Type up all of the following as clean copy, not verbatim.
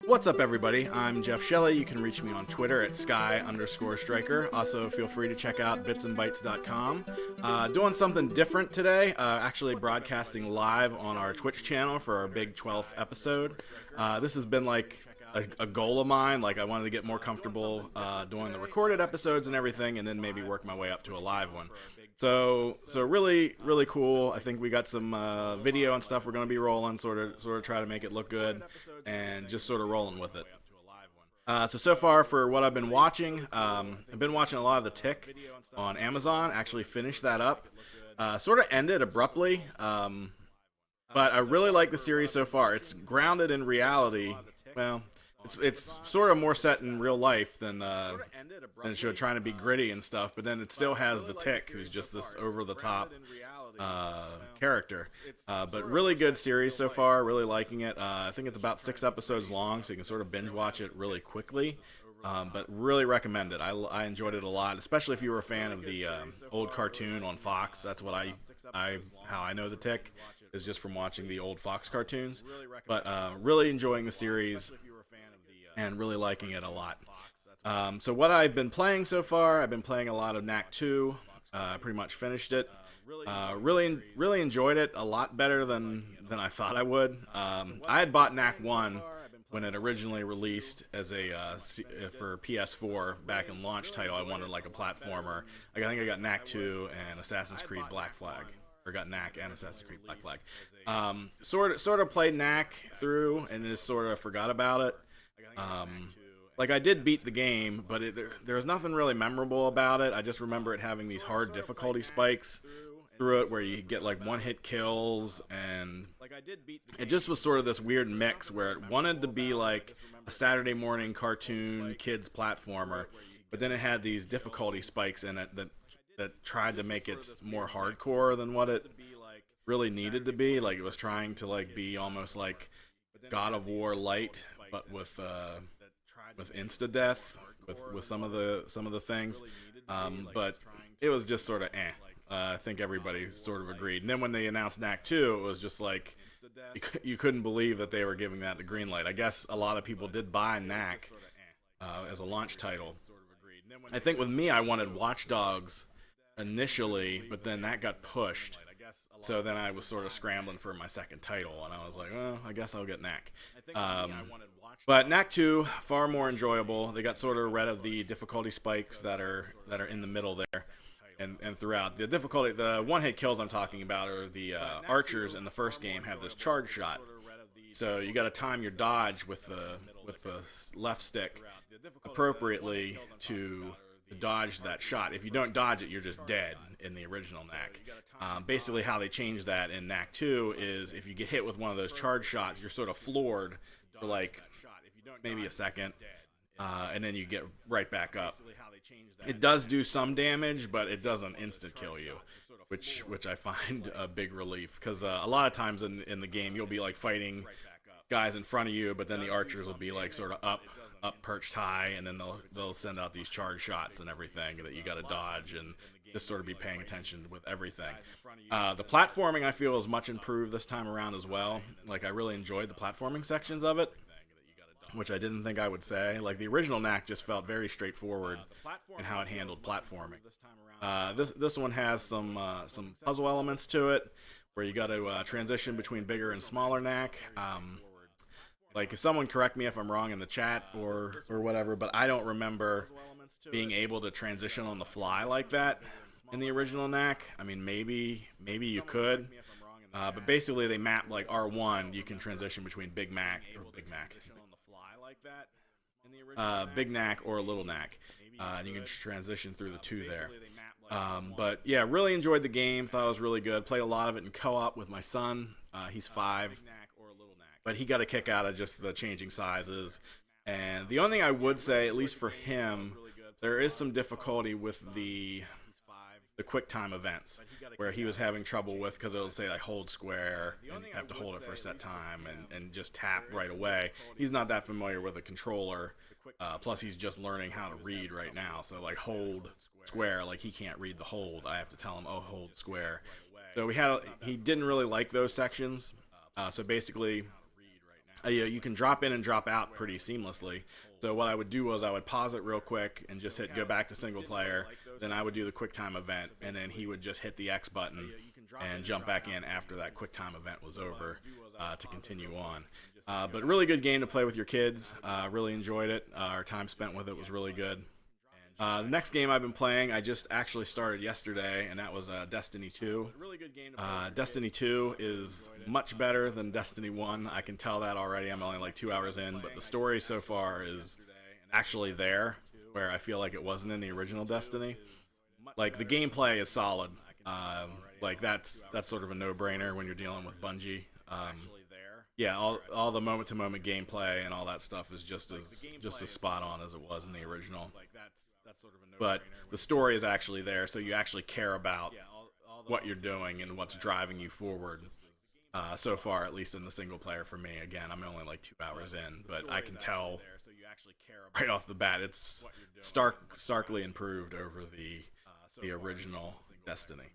What's up, everybody? I'm Jeff Shelley. You can reach me on Twitter at sky_striker. Also, feel free to check out bitsandbytes.com. Doing something different today, actually broadcasting live on our Twitch channel for our big 12th episode. This has been like a goal of mine. Like, I wanted to get more comfortable doing the recorded episodes and everything, and then maybe work my way up to a live one. So really, really cool. I think we got some video and stuff we're going to be rolling, sort of try to make it look good, and just sort of rolling with it. So far for what I've been watching, I've been watching a lot of The Tick on Amazon. Actually finished that up. Sort of ended abruptly, but I really like the series so far. It's grounded in reality. Well, it's sort of more set in real life than it should, trying to be gritty and stuff. But then it still has the Tick, who's just this over the top character. But really good series so far. Really liking it. I think it's about 6 episodes long, so you can sort of binge watch it really quickly. But really recommend it. I enjoyed it a lot, especially if you were a fan of the old cartoon on Fox. That's what how I know the Tick is just from watching the old Fox cartoons. But really enjoying the series and really liking it a lot. So what I've been playing so far, I've been playing a lot of Knack 2. Pretty much finished it. Really enjoyed it a lot better than I thought I would. I had bought Knack 1 when it originally released as for PS4 back in launch title. I wanted like a platformer. I think I got Knack 2 and Assassin's Creed Black Flag. Or got Knack and Assassin's Creed Black Flag. Sort of played Knack through and just sort of forgot about it. Like, I did beat the game, but there's nothing really memorable about it. I just remember it having these hard difficulty spikes through it where you get like one-hit kills, and it just was sort of this weird mix where it wanted to be like a Saturday morning cartoon kids platformer, but then it had these difficulty spikes in it that tried to make it more hardcore than what it really needed to be. Like, it was trying to like be almost like God of War light, but with insta death with some of the things, but it was just sort of I think everybody sort of agreed. And then when they announced Knack 2, it was just like you couldn't believe that they were giving that the green light. I guess a lot of people did buy Knack as a launch title. I think with me, I wanted Watch Dogs initially, but then that got pushed. So then I was sort of scrambling for my second title, and I was like, well, I guess I'll get Knack. But Knack 2, far more enjoyable. They got sort of rid of the difficulty spikes that are in the middle there and throughout. The difficulty, the one-hit kills I'm talking about are the archers in the first game have this charge shot. So you got to time your dodge with the left stick appropriately to dodge that shot. If you don't dodge it, you're just dead in the original Knack. Basically, how they changed that in Knack 2 is if you get hit with one of those charge shots, you're sort of floored for like maybe a second, and then you get right back up. It does do some damage, but it doesn't instant kill you, which I find a big relief, because a lot of times in the game you'll be like fighting guys in front of you, but then the archers will be like sort of up perched high, and then they'll send out these charge shots and everything that you got to dodge and just sort of be paying attention with everything. The platforming, I feel, is much improved this time around as well. Like, I really enjoyed the platforming sections of it, which I didn't think I would say. Like, the original Knack just felt very straightforward in how it handled platforming. This one has some puzzle elements to it, where you got to transition between bigger and smaller Knack. Like, if someone correct me if I'm wrong in the chat or whatever, but I don't remember being able to transition on the fly like that in the original Knack. I mean, maybe you could, but basically they map like R1. You can transition between Big Knack or Little Knack, and you can transition through the two there. But yeah, really enjoyed the game. Thought it was really good. Played a lot of it in co-op with my son. He's 5. But he got a kick out of just the changing sizes. And the only thing I would say, at least for him, there is some difficulty with the quick time events, where he was having trouble with, because it'll say like hold square and you have to hold it for a set time and just tap right away. He's not that familiar with a controller, plus he's just learning how to read right now. So like hold square, like he can't read the hold. I have to tell him, oh, hold square. So he didn't really like those sections. So basically You can drop in and drop out pretty seamlessly. So what I would do was I would pause it real quick and just hit go back to single player. Then I would do the QuickTime event, and then he would just hit the X button and jump back in after that QuickTime event was over to continue on. But really good game to play with your kids. Really enjoyed it. Our time spent with it was really good. The next game I've been playing, I just actually started yesterday, and that was Destiny 2. Destiny 2 is much better than Destiny 1. I can tell that already. I'm only like 2 hours in, but the story so far is actually there, where I feel like it wasn't in the original Destiny. Like, the gameplay is solid. Like, that's sort of a no-brainer when you're dealing with Bungie. Yeah, all the moment-to-moment gameplay and all that stuff is just as spot on as it was in the original. But the story is actually there, so you actually care about what you're doing and what's driving you forward. So far, at least in the single player for me. Again, I'm only like 2 hours in, but I can tell right off the bat it's starkly improved over the original Destiny.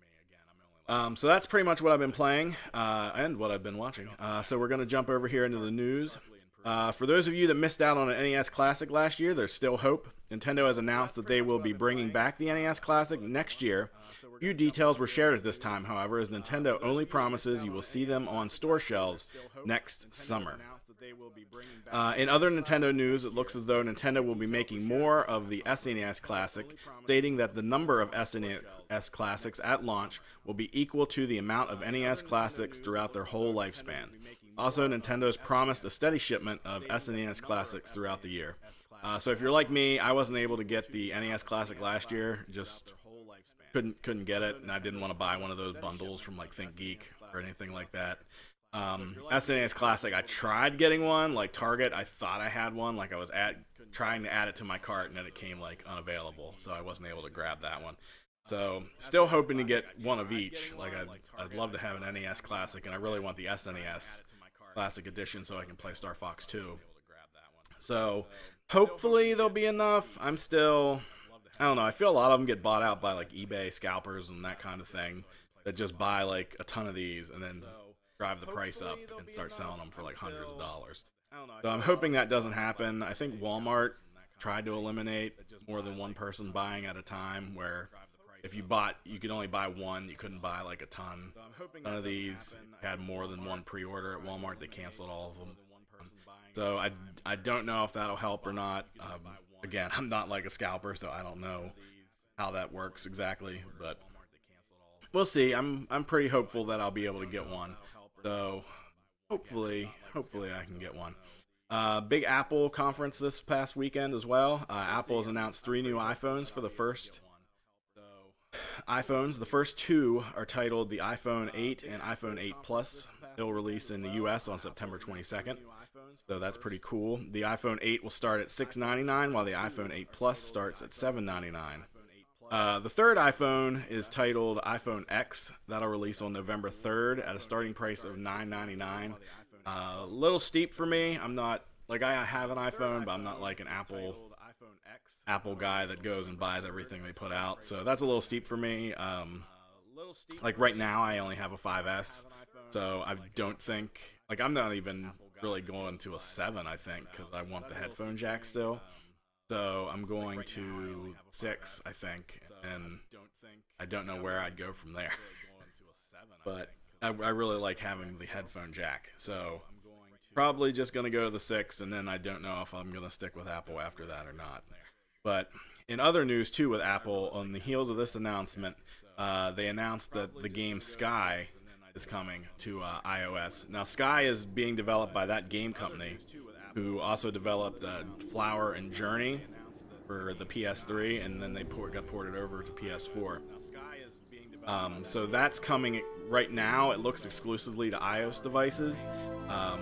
So that's pretty much what I've been playing and what I've been watching. So we're going to jump over here into the news. For those of you that missed out on an NES Classic last year, there's still hope. Nintendo has announced that they will be bringing back the NES Classic next year. Few details were shared at this time, however, as Nintendo only promises you will see them on store shelves next summer. In other Nintendo news, it looks as though Nintendo will be making more of the SNES Classic, stating that the number of SNES Classics at launch will be equal to the amount of NES Classics throughout their whole lifespan. Also, Nintendo's promised a steady shipment of SNES Classics throughout the year. So if you're like me, I wasn't able to get the NES Classic last year, just couldn't get it, and I didn't want to buy one of those bundles from like ThinkGeek or anything like that. SNES Classic, I tried getting one, like Target, I thought I had one, like I was trying to add it to my cart, and then it came like unavailable, so I wasn't able to grab that one. So, still hoping to get one of each. Like, I'd love to have an NES Classic, and I really want the SNES Classic Edition so I can play Star Fox 2. So, hopefully there'll be enough. I don't know, I feel a lot of them get bought out by, like, eBay scalpers and that kind of thing, that just buy, like, a ton of these and then drive the price up and start selling them for, like, hundreds of dollars. So, I'm hoping that doesn't happen. I think Walmart tried to eliminate more than one person buying at a time, where if you could only buy one, you couldn't buy like a ton. None of these had more than one pre-order at Walmart. They canceled all of them. So I don't know if that'll help or not. Again, I'm not like a scalper, so I don't know how that works exactly, but we'll see. I'm pretty hopeful that I'll be able to get one. So hopefully I can get one. Big Apple conference this past weekend as well. Apple has announced 3 new iPhones for the first iPhones. The first 2 are titled the iPhone 8 and iPhone 8 Plus. They'll release in the US on September 22nd. So that's pretty cool. The iPhone 8 will start at $699, while the iPhone 8 Plus starts at $799. The third iPhone is titled iPhone X. That'll release on November 3rd at a starting price of $999. A little steep for me. I'm not, like, I have an iPhone, but I'm not like an Apple guy that goes and buys everything they put out. So that's a little steep for me. Like right now I only have a 5S. So I don't think, like, I'm not even really going to a 7, I think, because I want the headphone jack still. So I'm going to 6, I think, and I don't know where I'd go from there. But I really like having the headphone jack. So probably just going to go to the 6, and then I don't know if I'm going to stick with Apple after that or not. But in other news, too, with Apple, on the heels of this announcement, they announced that the game Sky is coming to iOS. Now, Sky is being developed by that game company, who also developed Flower and Journey for the PS3, and then they got ported over to PS4. So that's coming right now. It looks exclusively to iOS devices.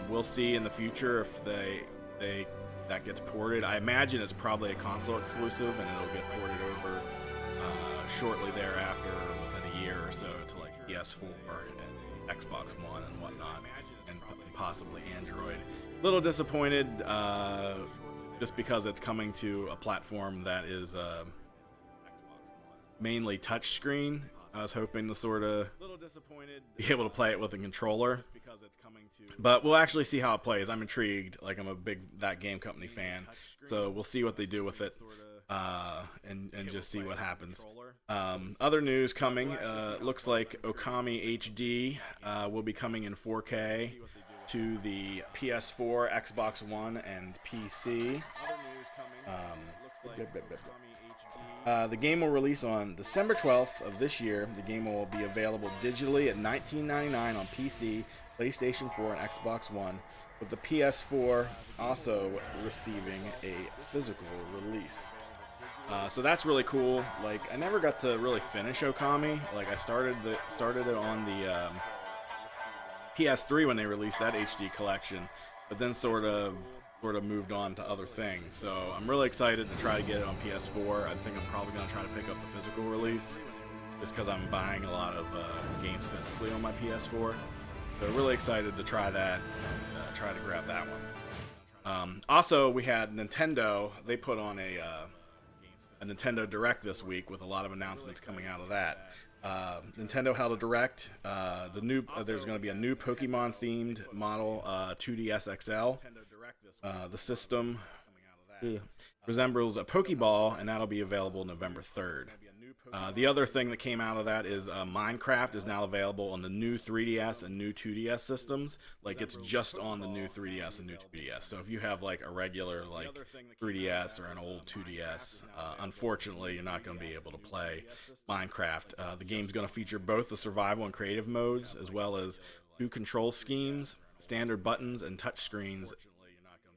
We'll see in the future if that gets ported. I imagine it's probably a console exclusive, and it'll get ported over shortly thereafter, within a year or so, to like PS4 and Xbox One and whatnot, and possibly Android. A little disappointed, just because it's coming to a platform that is mainly touchscreen. I was hoping to sort of be able to play it with a controller, but we'll actually see how it plays. I'm intrigued. Like, I'm a big That Game Company fan, so we'll see what they do with it, and just see what happens. Other news coming. Looks like Okami HD will be coming in 4K to the PS4, Xbox One, and PC. The game will release on December 12th of this year. The game will be available digitally at $19.99 on PC, PlayStation 4, and Xbox One, with the PS4 also receiving a physical release. So that's really cool. Like, I never got to really finish Okami. Like, I started it on the PS3 when they released that HD collection, but then sort of moved on to other things. So I'm really excited to try to get it on PS4. I think I'm probably going to try to pick up the physical release, just because I'm buying a lot of games physically on my PS4. So really excited to try that, and try to grab that one. Also, we had Nintendo. They put on a Nintendo Direct this week with a lot of announcements coming out of that. Nintendo held a Direct. There's going to be a new Pokemon themed model, 2DS XL. The system resembles a Pokeball, and that'll be available November 3rd. The other thing that came out of that is Minecraft is now available on the new 3DS and new 2DS systems. Like, it's just on the new 3DS and new 2DS. So if you have like a regular like 3DS or an old 2DS, unfortunately you're not going to be able to play Minecraft. The game's going to feature both the survival and creative modes, as well as new control schemes, standard buttons, and touch screens.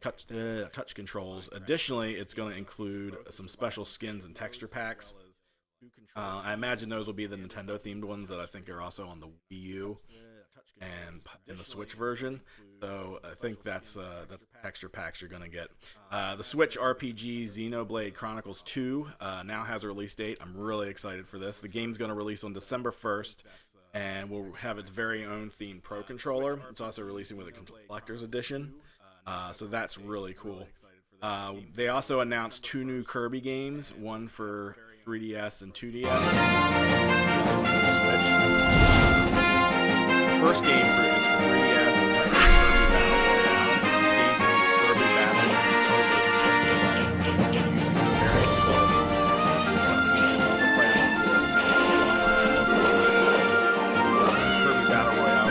Touch controls. Additionally, it's going to include some special skins and texture packs. I imagine those will be the Nintendo themed ones that I think are also on the Wii U and in the Switch version. So I think that's the texture packs you're going to get. The Switch RPG Xenoblade Chronicles 2 now has a release date. I'm really excited for this. The game's going to release on December 1st, and will have its very own themed Pro controller. It's also releasing with a collector's edition. So that's really cool. They also announced 2 new Kirby games, one for 3DS and 2DS. First game is for 3DS and Kirby Battle Royale.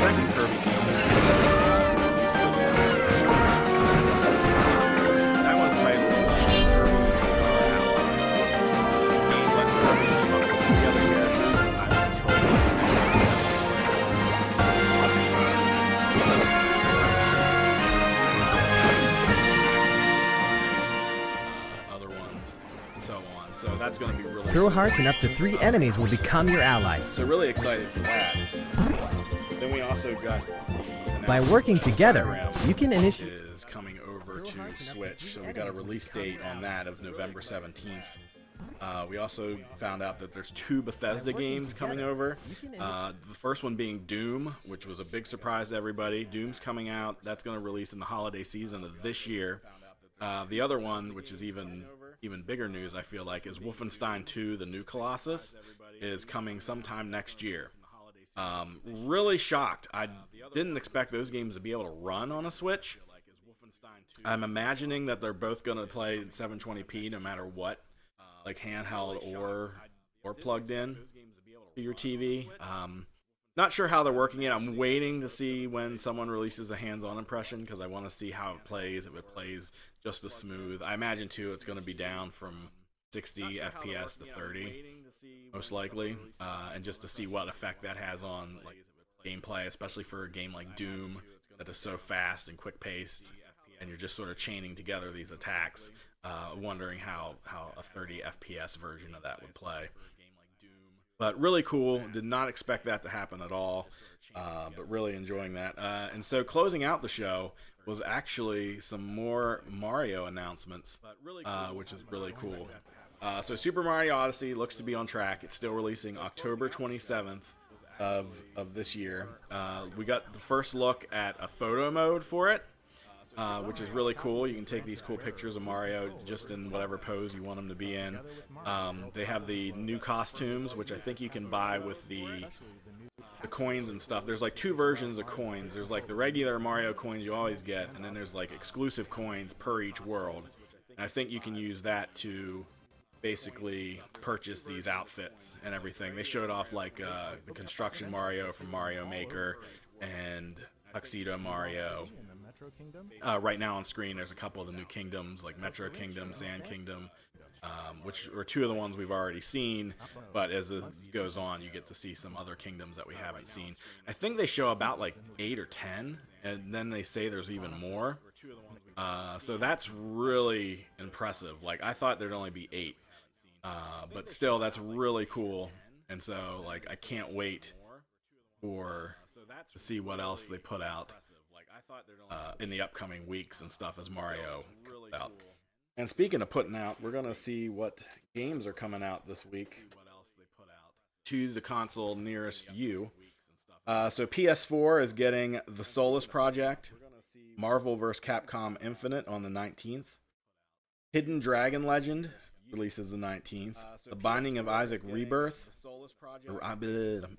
Second Kirby game. So that's going to be really Throw hearts and up to 3 enemies will become your allies. So really excited for that. Then we also got by working together, you can initiate is coming over to Switch. So we got a release date on that of November 17th. We also found out that there's 2 Bethesda games coming over. The first one being Doom, which was a big surprise to everybody. Doom's coming out. That's going to release in the holiday season of this year. The other one, which is even bigger news, I feel like, is Wolfenstein 2: The New Colossus, is coming sometime next year. Really shocked. I didn't expect those games to be able to run on a Switch. I'm imagining that they're both going to play in 720p no matter what, like handheld or plugged in to your TV. Not sure how they're working it. I'm waiting to see when someone releases a hands-on impression, because I want to see how it plays, if it plays just as smooth. I imagine, too, it's going to be down from 60 FPS to 30, most likely, and just to see what effect that has on like gameplay, especially for a game like Doom that is so fast and quick-paced, and you're just sort of chaining together these attacks, wondering how a 30 FPS version of that would play. But really cool. Did not expect that to happen at all, but really enjoying that. And so closing out the show was actually some more Mario announcements, which is really cool. So Super Mario Odyssey looks to be on track. It's still releasing October 27th of this year. We got the first look at a photo mode for it. which is really cool. You can take these cool pictures of Mario just in whatever pose you want him to be in. They have the new costumes, which I think you can buy with the coins and stuff. There's like two versions of coins. There's like the regular Mario coins you always get, and then there's like exclusive coins per each world. And I think you can use that to basically purchase these outfits and everything. They showed off like the construction Mario from Mario Maker and Tuxedo Mario. Right now on screen there's a couple of the new kingdoms like Metro Kingdom, Sand Kingdom, which are two of the ones we've already seen, but as it goes on you get to see some other kingdoms that we haven't seen. I think they show about like 8 or 10, and then they say there's even more. So that's really impressive. Like I thought there'd only be 8, but still that's really cool. And so like I can't wait to see what else they put out in the upcoming weeks and stuff as Mario comes out. And speaking of putting out, we're gonna see what games are coming out this week to the console nearest you. So PS4 is getting The Solus Project, Marvel vs. Capcom Infinite on the 19th. Hidden Dragon Legend releases the 19th. The Binding of Isaac Rebirth,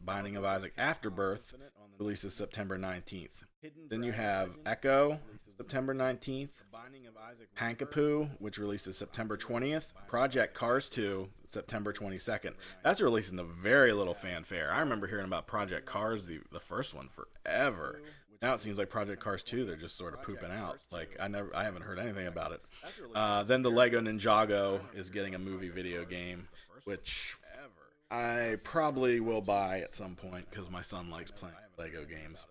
Binding of Isaac Afterbirth releases September 19th. Then you have Echo, September 19th. Pankapoo, which releases September 20th. Project Cars 2, September 22nd. That's releasing a very little fanfare. I remember hearing about Project Cars, the first one, forever. Now it seems like Project Cars 2, they're just sort of pooping out. Like I haven't heard anything about it. Then the Lego Ninjago is getting a movie video game, which I probably will buy at some point because my son likes playing Lego games.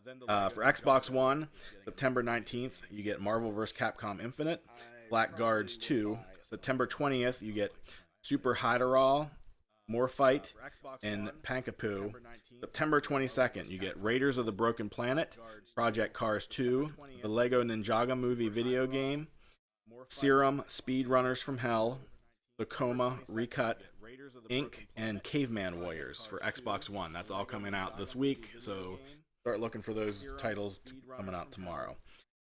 For Xbox One, September 19th, you get Marvel vs. Capcom Infinite, Blackguards 2. September 20th, you get Super Hyderall, Morphight, and Pankapoo. September 22nd, you get Raiders of the Broken Planet, Project Cars 2, the Lego Ninjago movie video game, Serum Speedrunners from Hell, Tacoma Recut, Inc., and Caveman Warriors for Xbox One. That's all coming out this week, so start looking for those titles coming out tomorrow.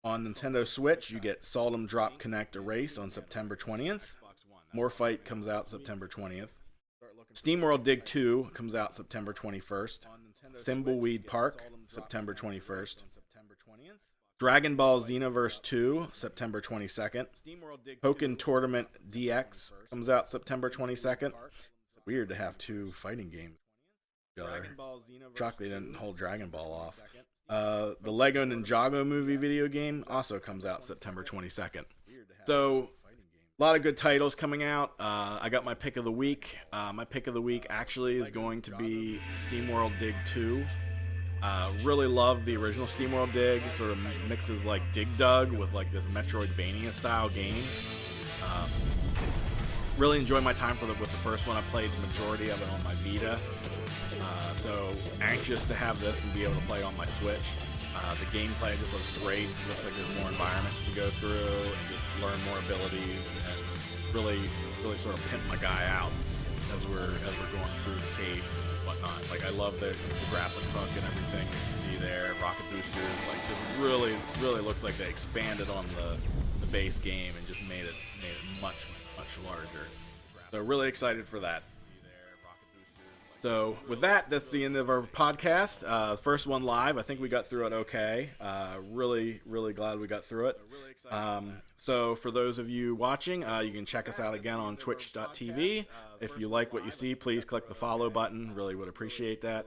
On Nintendo Switch, you get Saldom Drop Connect Erase on September 20th. Morphight comes out September 20th. SteamWorld Dig 2 comes out September 21st. Thimbleweed Park, September 21st. Dragon Ball Xenoverse 2, September 22nd. Pokken Tournament DX comes out September 22nd. Weird to have two fighting games. Shocked they didn't hold Dragon Ball off. The Lego Ninjago movie video game also comes out September 22nd. So, a lot of good titles coming out. I got my pick of the week. My pick of the week actually is going to be SteamWorld Dig 2. Really love the original SteamWorld Dig. It sort of mixes like Dig Dug with like this Metroidvania style game. Really enjoyed my time with the first one. I played the majority of it on my Vita. So anxious to have this and be able to play on my Switch. The gameplay just looks great. Looks like there's more environments to go through and just learn more abilities and really sort of pimp my guy out as we're going through the caves and whatnot. Like I love the grappling hook and everything you can see there. Rocket boosters, like just really looks like they expanded on the base game and just made it much larger. So really excited for that. So with that, that's the end of our podcast. First one live. I think we got through it okay. Really glad we got through it. So for those of you watching, you can check us out again on twitch.tv. If you like what you see, please click the follow button. Really would appreciate that.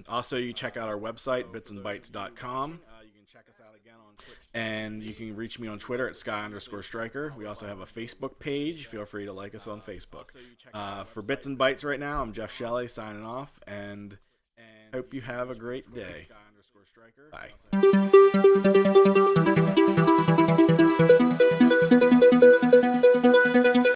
Also, you check out our website, bitsandbytes.com. And you can reach me on Twitter at Sky_Striker. We also have a Facebook page. Feel free to like us on Facebook. For Bits and Bytes right now, I'm Jeff Shelley signing off, and hope you have a great day. Bye.